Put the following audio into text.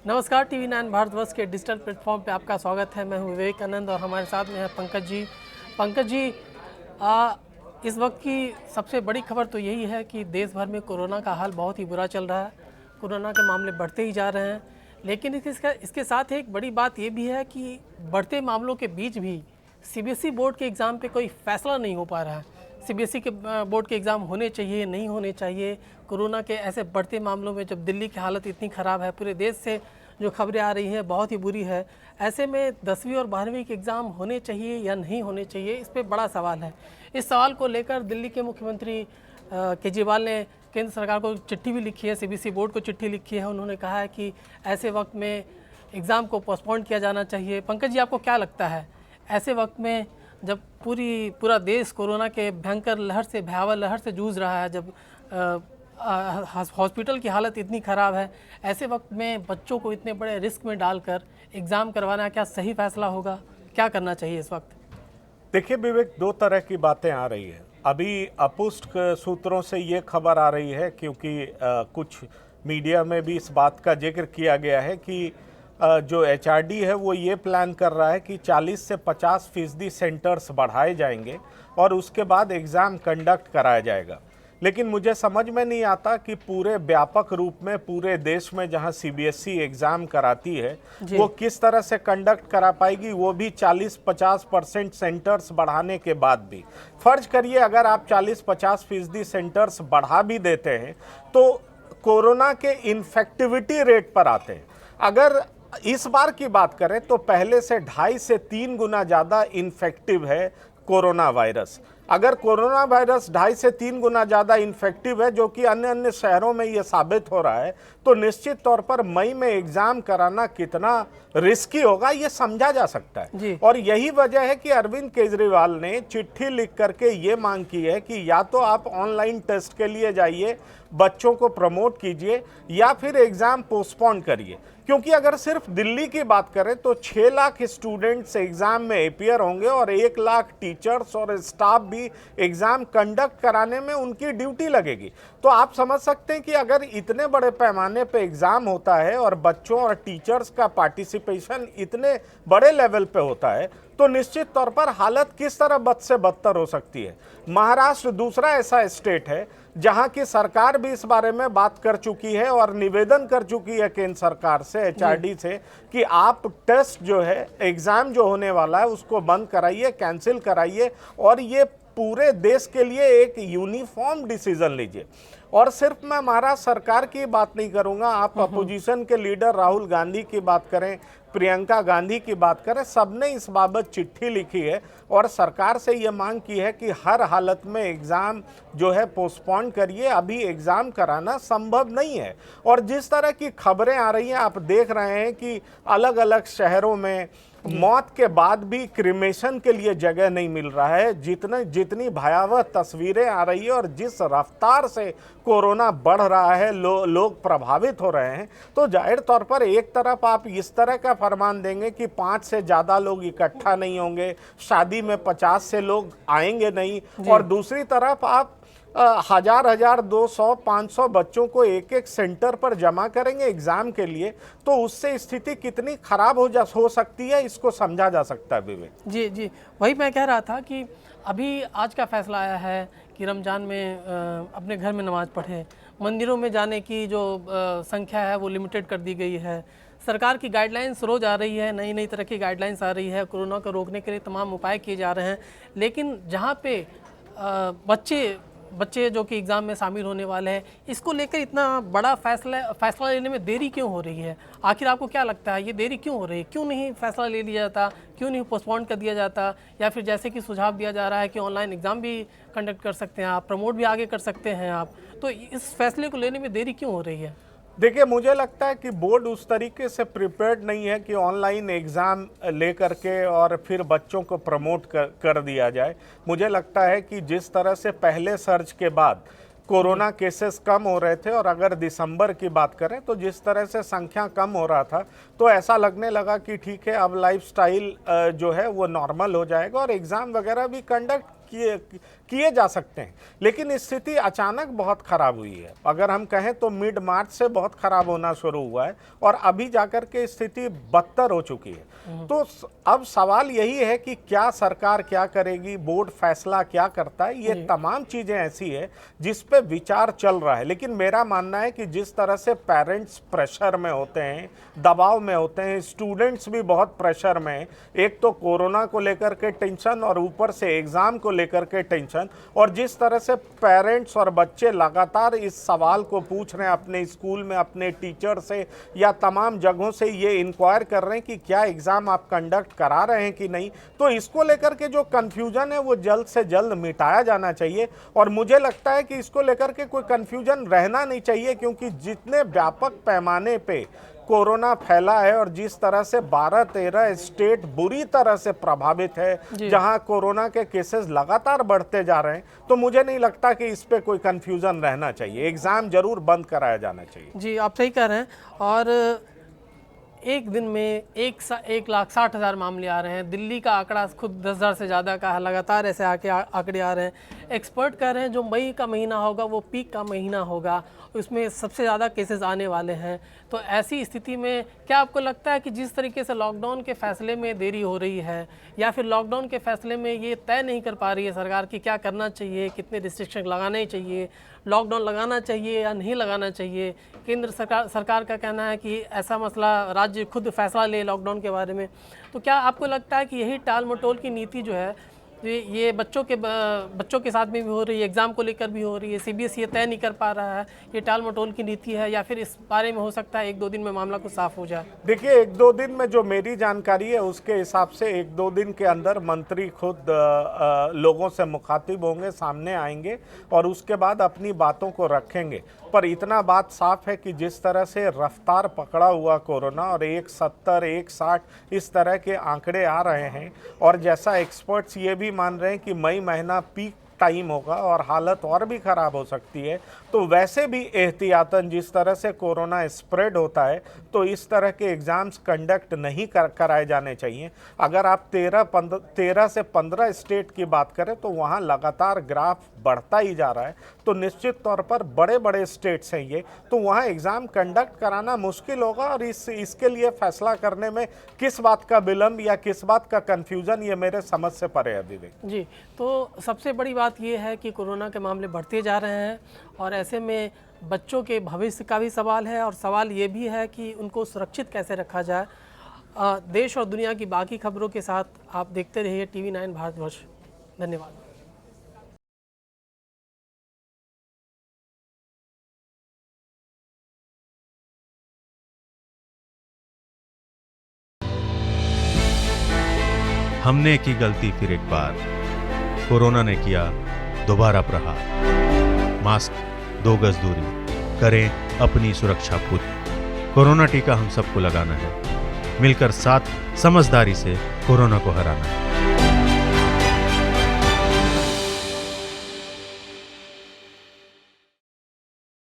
नमस्कार, TV9 भारतवर्ष के digital platform पे आपका स्वागत है। मैं हूं विवेकानंद और हमारे साथ में है पंकज जी। पंकज जी, इस वक्त की सबसे बड़ी खबर तो यही है कि देश भर में कोरोना का हाल बहुत ही बुरा चल रहा है। कोरोना के मामले बढ़ते ही जा रहे हैं, लेकिन इसके साथ एक बड़ी बात ये भी है कि बढ़ते मामलों के बीच भी CBSE बोर्ड के एग्ज़ाम पे कोई फैसला नहीं हो पा रहा है। CBSE के बोर्ड के एग्ज़ाम होने चाहिए, नहीं होने चाहिए। कोरोना के ऐसे बढ़ते मामलों में जब दिल्ली की हालत इतनी ख़राब है, पूरे देश से जो खबरें आ रही हैं बहुत ही बुरी है, ऐसे में 10वीं और 12वीं के एग्ज़ाम होने चाहिए या नहीं होने चाहिए, इस पे बड़ा सवाल है। इस सवाल को लेकर दिल्ली के मुख्यमंत्री केजरीवाल ने केंद्र सरकार को चिट्ठी भी लिखी है, CBSE बोर्ड को चिट्ठी लिखी है। उन्होंने कहा है कि ऐसे वक्त में एग्ज़ाम को पोस्टपोन किया जाना चाहिए। पंकज जी, आपको क्या लगता है ऐसे वक्त में जब पूरा देश कोरोना के भयंकर लहर से, भयावह लहर से जूझ रहा है, जब हॉस्पिटल की हालत इतनी ख़राब है, ऐसे वक्त में बच्चों को इतने बड़े रिस्क में डालकर एग्ज़ाम करवाना क्या सही फैसला होगा? क्या करना चाहिए इस वक्त? देखिए विवेक, दो तरह की बातें आ रही है। अभी अपुष्ट सूत्रों से ये खबर आ रही है, क्योंकि कुछ मीडिया में भी इस बात का जिक्र किया गया है कि जो HRD है वो ये प्लान कर रहा है कि 40 से 50% सेंटर्स बढ़ाए जाएंगे और उसके बाद एग्ज़ाम कंडक्ट कराया जाएगा। लेकिन मुझे समझ में नहीं आता कि पूरे व्यापक रूप में पूरे देश में जहां CBSE एग्ज़ाम कराती है वो किस तरह से कंडक्ट करा पाएगी, वो भी 40-50% सेंटर्स बढ़ाने के बाद भी। फर्ज करिए अगर आप 40-50% सेंटर्स बढ़ा भी देते हैं तो कोरोना के इन्फेक्टिविटी रेट पर आते हैं। अगर इस बार की बात करें तो पहले से 2.5 से 3 गुना ज़्यादा इन्फेक्टिव है कोरोना वायरस। अगर कोरोना वायरस 2.5 से 3 गुना ज़्यादा इन्फेक्टिव है, जो कि अन्य शहरों में ये साबित हो रहा है, तो निश्चित तौर पर मई में एग्ज़ाम कराना कितना रिस्की होगा ये समझा जा सकता है। और यही वजह है कि अरविंद केजरीवाल ने चिट्ठी लिख करके ये मांग की है कि या तो आप ऑनलाइन टेस्ट के लिए जाइए, बच्चों को प्रमोट कीजिए, या फिर एग्ज़ाम पोस्टपोन करिए। क्योंकि अगर सिर्फ दिल्ली की बात करें तो 6 लाख स्टूडेंट्स एग्ज़ाम में अपियर होंगे और 1 लाख टीचर्स और स्टाफ भी एग्ज़ाम कंडक्ट कराने में उनकी ड्यूटी लगेगी। तो आप समझ सकते हैं कि अगर इतने बड़े पैमाने पे एग्ज़ाम होता है और बच्चों और टीचर्स का पार्टिसिपेशन इतने बड़े लेवल पे होता है तो निश्चित तौर पर हालत किस तरह बद से बदतर हो सकती है। महाराष्ट्र दूसरा ऐसा स्टेट है जहां की सरकार भी इस बारे में बात कर चुकी है और निवेदन कर चुकी है केंद्र सरकार से, HRD से, कि आप टेस्ट जो है, एग्ज़ाम जो होने वाला है उसको बंद कराइए, कैंसिल कराइए और ये पूरे देश के लिए एक यूनिफॉर्म डिसीजन लीजिए। और सिर्फ मैं महाराष्ट्र सरकार की बात नहीं करूंगा, आप अपोजिशन के लीडर राहुल गांधी की बात करें, प्रियंका गांधी की बात करें, सबने इस बाबत चिट्ठी लिखी है और सरकार से ये मांग की है कि हर हालत में एग्ज़ाम जो है पोस्टपोन करिए। अभी एग्ज़ाम कराना संभव नहीं है। और जिस तरह की खबरें आ रही हैं, आप देख रहे हैं कि अलग अलग शहरों में मौत के बाद भी क्रिमेशन के लिए जगह नहीं मिल रहा है। जितनी भयावह तस्वीरें आ रही है और जिस रफ्तार से कोरोना बढ़ रहा है, लोग प्रभावित हो रहे हैं, तो जाहिर तौर पर एक तरफ आप इस तरह का फरमान देंगे कि 5 से ज़्यादा लोग इकट्ठा नहीं होंगे, शादी में 50 से लोग आएंगे नहीं, और दूसरी तरफ आप 1000, 200, 500 बच्चों को एक सेंटर पर जमा करेंगे एग्ज़ाम के लिए, तो उससे स्थिति कितनी खराब हो सकती है, इसको समझा जा सकता है विवेक। जी, वही मैं कह रहा था कि अभी आज का फैसला आया है कि रमज़ान में अपने घर में नमाज़ पढ़ें, मंदिरों में जाने की जो संख्या है वो लिमिटेड कर दी गई है। सरकार की गाइडलाइंस रोज़ आ रही है, नई तरह की गाइडलाइंस आ रही है, कोरोना को रोकने के लिए तमाम उपाय किए जा रहे हैं। लेकिन जहाँ पे बच्चे जो कि एग्ज़ाम में शामिल होने वाले हैं, इसको लेकर इतना बड़ा फैसला लेने में देरी क्यों हो रही है? आखिर आपको क्या लगता है ये देरी क्यों हो रही है? क्यों नहीं फैसला ले लिया जाता, क्यों नहीं पोस्टपोन कर दिया जाता? या फिर जैसे कि सुझाव दिया जा रहा है कि ऑनलाइन एग्ज़ाम भी कंडक्ट कर सकते हैं आप, प्रमोट भी आगे कर सकते हैं आप, तो इस फैसले को लेने में देरी क्यों हो रही है? देखिए, मुझे लगता है कि बोर्ड उस तरीके से प्रिपेयर्ड नहीं है कि ऑनलाइन एग्ज़ाम ले करके और फिर बच्चों को प्रमोट कर दिया जाए। मुझे लगता है कि जिस तरह से पहले सर्ज के बाद कोरोना केसेस कम हो रहे थे, और अगर दिसंबर की बात करें तो जिस तरह से संख्या कम हो रहा था, तो ऐसा लगने लगा कि ठीक है, अब लाइफस्टाइल जो है वो नॉर्मल हो जाएगा और एग्ज़ाम वगैरह भी कंडक्ट किए जा सकते हैं, लेकिन स्थिति अचानक बहुत खराब हुई है। अगर हम कहें तो मिड मार्च से बहुत खराब होना शुरू हुआ है और अभी जाकर के स्थिति बदतर हो चुकी है। तो अब सवाल यही है कि क्या सरकार क्या करेगी, बोर्ड फैसला क्या करता है, ये तमाम चीजें ऐसी है जिस पे विचार चल रहा है। लेकिन मेरा मानना है कि जिस तरह से पेरेंट्स प्रेशर में होते हैं, दबाव में होते हैं, स्टूडेंट्स भी बहुत प्रेशर में, एक तो कोरोना को लेकर के टेंशन और ऊपर से एग्जाम को लेकर के टेंशन, और जिस तरह से पेरेंट्स और बच्चे लगातार इस सवाल को पूछ रहे हैं अपने स्कूल में, अपने टीचर से या तमाम जगहों से ये इंक्वायर कर रहे हैं कि क्या एग्जाम आप कंडक्ट करा रहे हैं कि नहीं, तो इसको लेकर के जो कंफ्यूजन है वो जल्द से जल्द मिटाया जाना चाहिए। और मुझे लगता है कि इसको लेकर के कोई कंफ्यूजन रहना नहीं चाहिए, क्योंकि जितने व्यापक पैमाने पे कोरोना फैला है और जिस तरह से 12-13 स्टेट बुरी तरह से प्रभावित है, जहां कोरोना के केसेस लगातार बढ़ते जा रहे हैं, तो मुझे नहीं लगता कि इस पे कोई कंफ्यूजन रहना चाहिए। एग्जाम जरूर बंद कराया जाना चाहिए। जी, आप सही कह रहे हैं। और एक दिन में 1,60,000 मामले आ रहे हैं। दिल्ली का आंकड़ा खुद 10,000 से ज़्यादा का है। लगातार ऐसे आंकड़े आ रहे हैं। एक्सपर्ट कह रहे हैं जो मई का महीना होगा वो पीक का महीना होगा, उसमें सबसे ज़्यादा केसेस आने वाले हैं। तो ऐसी स्थिति में क्या आपको लगता है कि जिस तरीके से लॉकडाउन के फैसले में देरी हो रही है, या फिर लॉकडाउन के फैसले में ये तय नहीं कर पा रही है सरकार कि क्या करना चाहिए, कितने रिस्ट्रिक्शन लगाने चाहिए, लॉकडाउन लगाना चाहिए या नहीं लगाना चाहिए, केंद्र सरकार का कहना है कि ऐसा मसला राज्य खुद फैसला ले लॉकडाउन के बारे में, तो क्या आपको लगता है कि यही टाल मटोल की नीति जो है ये बच्चों के साथ में भी हो रही है, एग्ज़ाम को लेकर भी हो रही है, CBSE ये तय नहीं कर पा रहा है, ये टाल मटोल की नीति है, या फिर इस बारे में हो सकता है 1-2 दिन में मामला कुछ साफ हो जाए? देखिए, 1-2 दिन में जो मेरी जानकारी है उसके हिसाब से 1-2 दिन के अंदर मंत्री खुद लोगों से मुखातिब होंगे, सामने आएंगे और उसके बाद अपनी बातों को रखेंगे। पर इतना बात साफ है कि जिस तरह से रफ्तार पकड़ा हुआ कोरोना और 170, 160 इस तरह के आंकड़े आ रहे हैं, और जैसा एक्सपर्ट्स ये भी मान रहे हैं कि मई महीना पीक टाइम होगा और हालत और भी खराब हो सकती है, तो वैसे भी एहतियातन जिस तरह से कोरोना स्प्रेड होता है तो इस तरह के एग्ज़ाम्स कंडक्ट नहीं कराए जाने चाहिए। अगर आप 13 से 15 स्टेट की बात करें तो वहाँ लगातार ग्राफ बढ़ता ही जा रहा है, तो निश्चित तौर पर बड़े बड़े स्टेट्स हैं ये, तो वहाँ एग्ज़ाम कंडक्ट कराना मुश्किल होगा। और इसके लिए फैसला करने में किस बात का विलम्ब या किस बात का कन्फ्यूज़न, ये मेरे समझ से परे है विवेक जी। तो सबसे बड़ी बात ये है कि कोरोना के मामले बढ़ते जा रहे हैं और ऐसे में बच्चों के भविष्य का भी सवाल है, और सवाल ये भी है कि उनको सुरक्षित कैसे रखा जाए। देश और दुनिया की बाकी खबरों के साथ आप देखते रहिए TV9 भारतवर्ष। धन्यवाद। हमने की गलती फिर एक बार, कोरोना ने किया दोबारा प्रहार। मास्क, 2 गज दूरी, करें अपनी सुरक्षा पूरी। कोरोना टीका हम सबको लगाना है, मिलकर साथ समझदारी से कोरोना को हराना है।